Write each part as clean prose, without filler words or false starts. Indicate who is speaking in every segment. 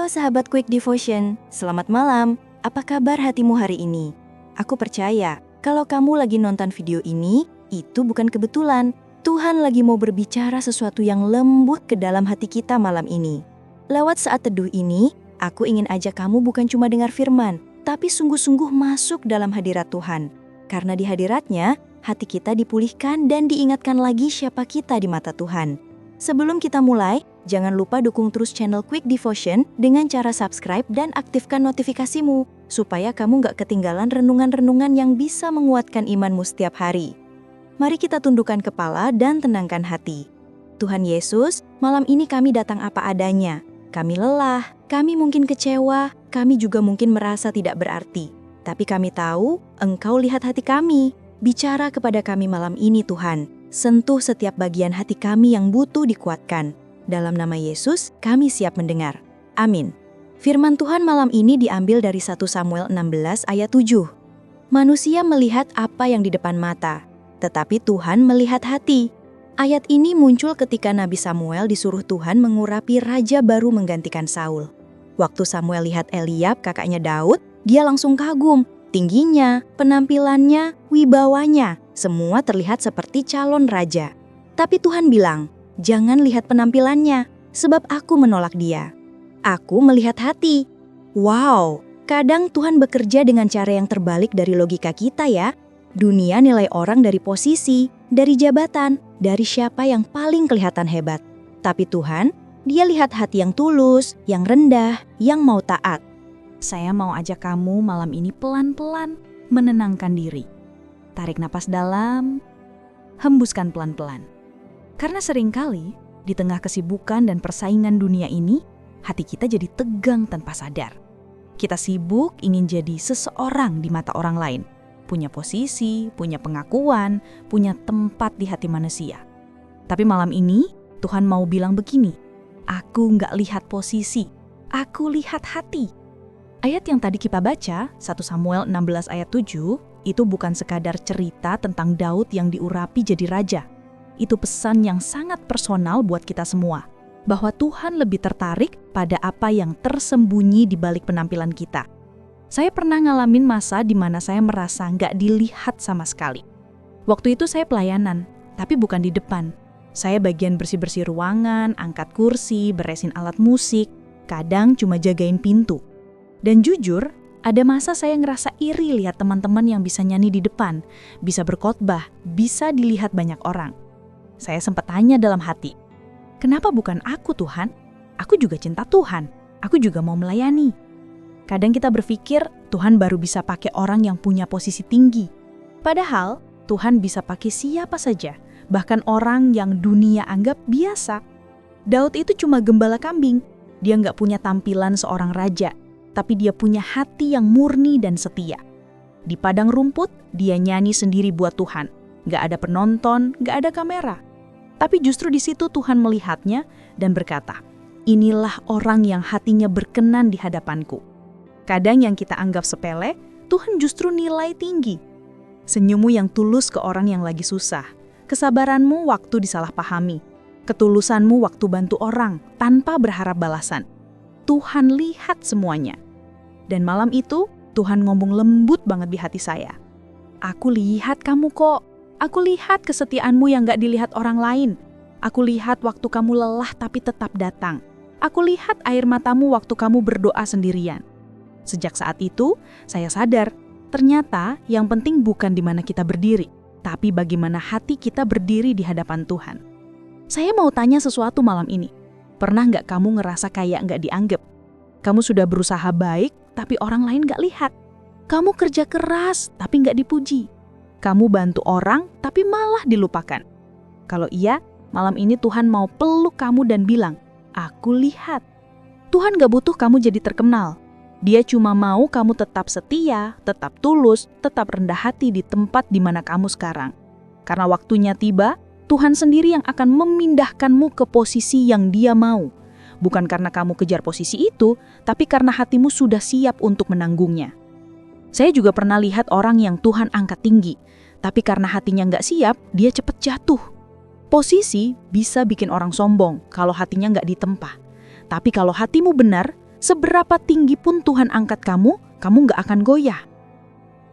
Speaker 1: Halo sahabat Quick Devotion, selamat malam. Apa kabar hatimu hari ini? Aku percaya, kalau kamu lagi nonton video ini, itu bukan kebetulan. Tuhan lagi mau berbicara sesuatu yang lembut ke dalam hati kita malam ini. Lewat saat teduh ini, aku ingin ajak kamu bukan cuma dengar firman, tapi sungguh-sungguh masuk dalam hadirat Tuhan. Karena di hadiratnya, hati kita dipulihkan dan diingatkan lagi siapa kita di mata Tuhan. Sebelum kita mulai, jangan lupa dukung terus channel Quick Devotion dengan cara subscribe dan aktifkan notifikasimu, supaya kamu gak ketinggalan renungan-renungan yang bisa menguatkan imanmu setiap hari. Mari kita tundukkan kepala dan tenangkan hati. Tuhan Yesus, malam ini kami datang apa adanya. Kami lelah, kami mungkin kecewa, kami juga mungkin merasa tidak berarti. Tapi kami tahu, Engkau lihat hati kami. Bicara kepada kami malam ini Tuhan. Sentuh setiap bagian hati kami yang butuh dikuatkan. Dalam nama Yesus, kami siap mendengar. Amin. Firman Tuhan malam ini diambil dari 1 Samuel 16 ayat 7. Manusia melihat apa yang di depan mata, tetapi Tuhan melihat hati. Ayat ini muncul ketika Nabi Samuel disuruh Tuhan mengurapi raja baru menggantikan Saul. Waktu Samuel lihat Eliab, kakaknya Daud, dia langsung kagum. Tingginya, penampilannya, wibawanya, semua terlihat seperti calon raja. Tapi Tuhan bilang, jangan lihat penampilannya, sebab aku menolak dia. Aku melihat hati. Wow, kadang Tuhan bekerja dengan cara yang terbalik dari logika kita ya. Dunia nilai orang dari posisi, dari jabatan, dari siapa yang paling kelihatan hebat. Tapi Tuhan, Dia lihat hati yang tulus, yang rendah, yang mau taat.
Speaker 2: Saya mau ajak kamu malam ini pelan-pelan menenangkan diri. Tarik napas dalam, hembuskan pelan-pelan. Karena seringkali di tengah kesibukan dan persaingan dunia ini, hati kita jadi tegang tanpa sadar. Kita sibuk ingin jadi seseorang di mata orang lain. Punya posisi, punya pengakuan, punya tempat di hati manusia. Tapi malam ini Tuhan mau bilang begini, aku nggak lihat posisi, aku lihat hati. Ayat yang tadi kita baca, 1 Samuel 16 ayat 7, itu bukan sekadar cerita tentang Daud yang diurapi jadi raja. Itu pesan yang sangat personal buat kita semua, bahwa Tuhan lebih tertarik pada apa yang tersembunyi di balik penampilan kita. Saya pernah ngalamin masa di mana saya merasa nggak dilihat sama sekali. Waktu itu saya pelayanan, tapi bukan di depan. Saya bagian bersih-bersih ruangan, angkat kursi, beresin alat musik, kadang cuma jagain pintu. Dan jujur, ada masa saya ngerasa iri lihat teman-teman yang bisa nyanyi di depan, bisa berkhotbah, bisa dilihat banyak orang. Saya sempat tanya dalam hati, kenapa bukan aku Tuhan? Aku juga cinta Tuhan, aku juga mau melayani. Kadang kita berpikir Tuhan baru bisa pakai orang yang punya posisi tinggi. Padahal Tuhan bisa pakai siapa saja, bahkan orang yang dunia anggap biasa. Daud itu cuma gembala kambing, dia nggak punya tampilan seorang raja. Tapi dia punya hati yang murni dan setia. Di padang rumput, dia nyanyi sendiri buat Tuhan. Gak ada penonton, gak ada kamera. Tapi justru di situ Tuhan melihatnya dan berkata, inilah orang yang hatinya berkenan di hadapanku. Kadang yang kita anggap sepele, Tuhan justru nilai tinggi. Senyummu yang tulus ke orang yang lagi susah. Kesabaranmu waktu disalahpahami. Ketulusanmu waktu bantu orang tanpa berharap balasan. Tuhan lihat semuanya. Dan malam itu, Tuhan ngomong lembut banget di hati saya. Aku lihat kamu kok. Aku lihat kesetiaanmu yang gak dilihat orang lain. Aku lihat waktu kamu lelah tapi tetap datang. Aku lihat air matamu waktu kamu berdoa sendirian. Sejak saat itu, saya sadar, ternyata yang penting bukan di mana kita berdiri, tapi bagaimana hati kita berdiri di hadapan Tuhan. Saya mau tanya sesuatu malam ini. Pernah gak kamu ngerasa kayak gak dianggap? Kamu sudah berusaha baik, tapi orang lain gak lihat. Kamu kerja keras, tapi gak dipuji. Kamu bantu orang, tapi malah dilupakan. Kalau iya, malam ini Tuhan mau peluk kamu dan bilang, aku lihat. Tuhan gak butuh kamu jadi terkenal. Dia cuma mau kamu tetap setia, tetap tulus, tetap rendah hati di tempat di mana kamu sekarang. Karena waktunya tiba, Tuhan sendiri yang akan memindahkanmu ke posisi yang Dia mau. Bukan karena kamu kejar posisi itu, tapi karena hatimu sudah siap untuk menanggungnya. Saya juga pernah lihat orang yang Tuhan angkat tinggi, tapi karena hatinya nggak siap, dia cepat jatuh. Posisi bisa bikin orang sombong kalau hatinya nggak ditempa. Tapi kalau hatimu benar, seberapa tinggi pun Tuhan angkat kamu, kamu nggak akan goyah.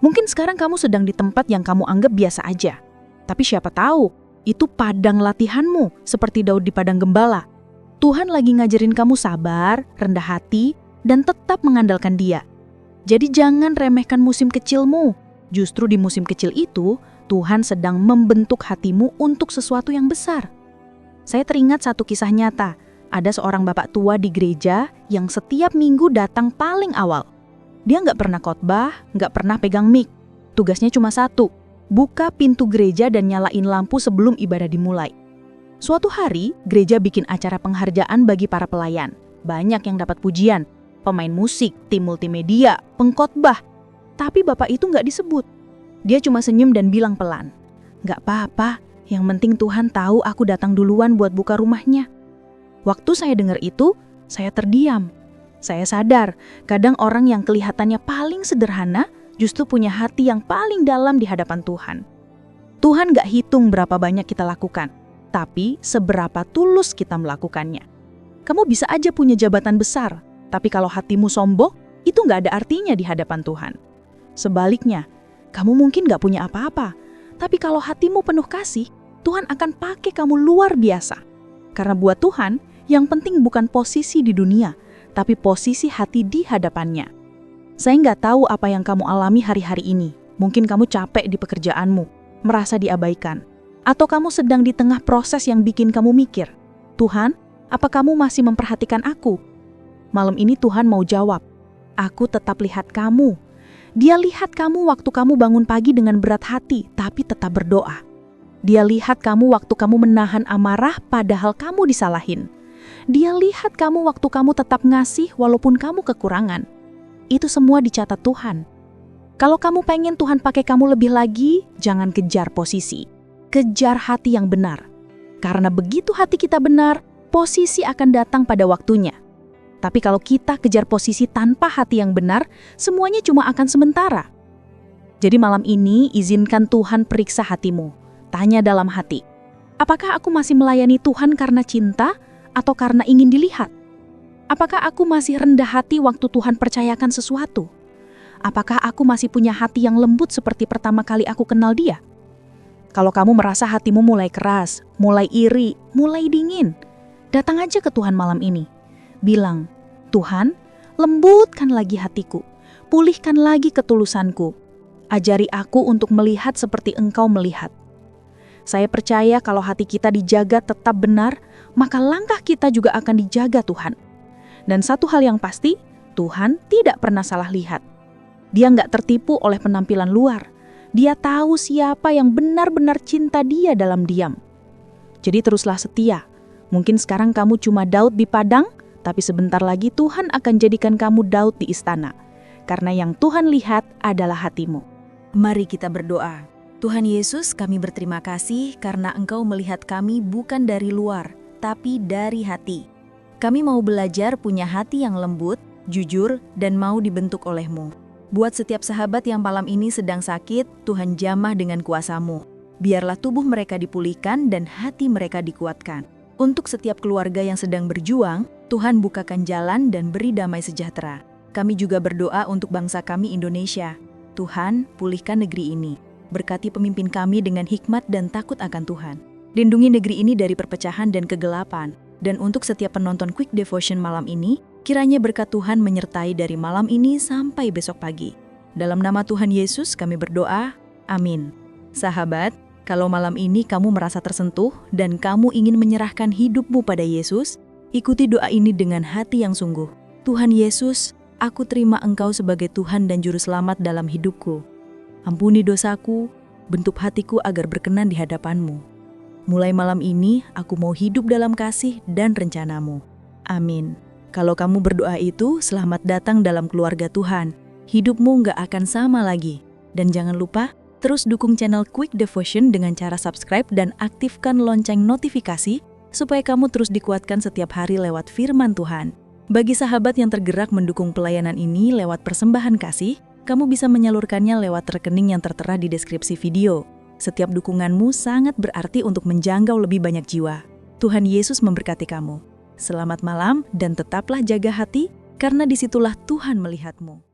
Speaker 2: Mungkin sekarang kamu sedang di tempat yang kamu anggap biasa aja. Tapi siapa tahu, itu padang latihanmu, seperti Daud di padang gembala. Tuhan lagi ngajarin kamu sabar, rendah hati, dan tetap mengandalkan Dia. Jadi jangan remehkan musim kecilmu. Justru di musim kecil itu, Tuhan sedang membentuk hatimu untuk sesuatu yang besar. Saya teringat satu kisah nyata. Ada seorang bapak tua di gereja yang setiap minggu datang paling awal. Dia nggak pernah khotbah, nggak pernah pegang mic. Tugasnya cuma satu, buka pintu gereja dan nyalain lampu sebelum ibadah dimulai. Suatu hari, gereja bikin acara penghargaan bagi para pelayan. Banyak yang dapat pujian, pemain musik, tim multimedia, pengkhotbah. Tapi bapak itu nggak disebut. Dia cuma senyum dan bilang pelan, "Nggak apa-apa, yang penting Tuhan tahu aku datang duluan buat buka rumahnya." Waktu saya dengar itu, saya terdiam. Saya sadar, kadang orang yang kelihatannya paling sederhana justru punya hati yang paling dalam di hadapan Tuhan. Tuhan gak hitung berapa banyak kita lakukan, tapi seberapa tulus kita melakukannya. Kamu bisa aja punya jabatan besar, tapi kalau hatimu sombong, itu gak ada artinya di hadapan Tuhan. Sebaliknya, kamu mungkin gak punya apa-apa, tapi kalau hatimu penuh kasih, Tuhan akan pakai kamu luar biasa. Karena buat Tuhan, yang penting bukan posisi di dunia, tapi posisi hati di hadapannya. Saya nggak tahu apa yang kamu alami hari-hari ini. Mungkin kamu capek di pekerjaanmu, merasa diabaikan. Atau kamu sedang di tengah proses yang bikin kamu mikir, "Tuhan, apa kamu masih memperhatikan aku?" Malam ini Tuhan mau jawab, "Aku tetap lihat kamu." Dia lihat kamu waktu kamu bangun pagi dengan berat hati, tapi tetap berdoa. Dia lihat kamu waktu kamu menahan amarah padahal kamu disalahin. Dia lihat kamu waktu kamu tetap ngasih walaupun kamu kekurangan. Itu semua dicatat Tuhan. Kalau kamu pengen Tuhan pakai kamu lebih lagi, jangan kejar posisi. Kejar hati yang benar. Karena begitu hati kita benar, posisi akan datang pada waktunya. Tapi kalau kita kejar posisi tanpa hati yang benar, semuanya cuma akan sementara. Jadi malam ini izinkan Tuhan periksa hatimu. Tanya dalam hati, apakah aku masih melayani Tuhan karena cinta? Atau karena ingin dilihat? Apakah aku masih rendah hati waktu Tuhan percayakan sesuatu? Apakah aku masih punya hati yang lembut seperti pertama kali aku kenal Dia? Kalau kamu merasa hatimu mulai keras, mulai iri, mulai dingin, datang aja ke Tuhan malam ini. Bilang, "Tuhan, lembutkan lagi hatiku, pulihkan lagi ketulusanku. Ajari aku untuk melihat seperti Engkau melihat." Saya percaya kalau hati kita dijaga tetap benar, maka langkah kita juga akan dijaga Tuhan. Dan satu hal yang pasti, Tuhan tidak pernah salah lihat. Dia nggak tertipu oleh penampilan luar. Dia tahu siapa yang benar-benar cinta Dia dalam diam. Jadi teruslah setia. Mungkin sekarang kamu cuma Daud di padang, tapi sebentar lagi Tuhan akan jadikan kamu Daud di istana. Karena yang Tuhan lihat adalah hatimu.
Speaker 1: Mari kita berdoa. Tuhan Yesus, kami berterima kasih karena Engkau melihat kami bukan dari luar, tapi dari hati. Kami mau belajar punya hati yang lembut, jujur, dan mau dibentuk oleh-Mu. Buat setiap sahabat yang malam ini sedang sakit, Tuhan jamah dengan kuasa-Mu. Biarlah tubuh mereka dipulihkan dan hati mereka dikuatkan. Untuk setiap keluarga yang sedang berjuang, Tuhan bukakan jalan dan beri damai sejahtera. Kami juga berdoa untuk bangsa kami Indonesia. Tuhan, pulihkan negeri ini. Berkati pemimpin kami dengan hikmat dan takut akan Tuhan. Lindungi negeri ini dari perpecahan dan kegelapan. Dan untuk setiap penonton Quick Devotion malam ini, kiranya berkat Tuhan menyertai dari malam ini sampai besok pagi. Dalam nama Tuhan Yesus kami berdoa, amin. Sahabat, kalau malam ini kamu merasa tersentuh dan kamu ingin menyerahkan hidupmu pada Yesus, ikuti doa ini dengan hati yang sungguh. Tuhan Yesus, aku terima Engkau sebagai Tuhan dan Juru Selamat dalam hidupku. Ampuni dosaku, bentuk hatiku agar berkenan di hadapan-Mu. Mulai malam ini, aku mau hidup dalam kasih dan rencana-Mu. Amin. Kalau kamu berdoa itu, selamat datang dalam keluarga Tuhan. Hidupmu nggak akan sama lagi. Dan jangan lupa, terus dukung channel Quick Devotion dengan cara subscribe dan aktifkan lonceng notifikasi, supaya kamu terus dikuatkan setiap hari lewat firman Tuhan. Bagi sahabat yang tergerak mendukung pelayanan ini lewat persembahan kasih, kamu bisa menyalurkannya lewat rekening yang tertera di deskripsi video. Setiap dukunganmu sangat berarti untuk menjangkau lebih banyak jiwa. Tuhan Yesus memberkati kamu. Selamat malam dan tetaplah jaga hati,
Speaker 2: karena disitulah Tuhan melihatmu.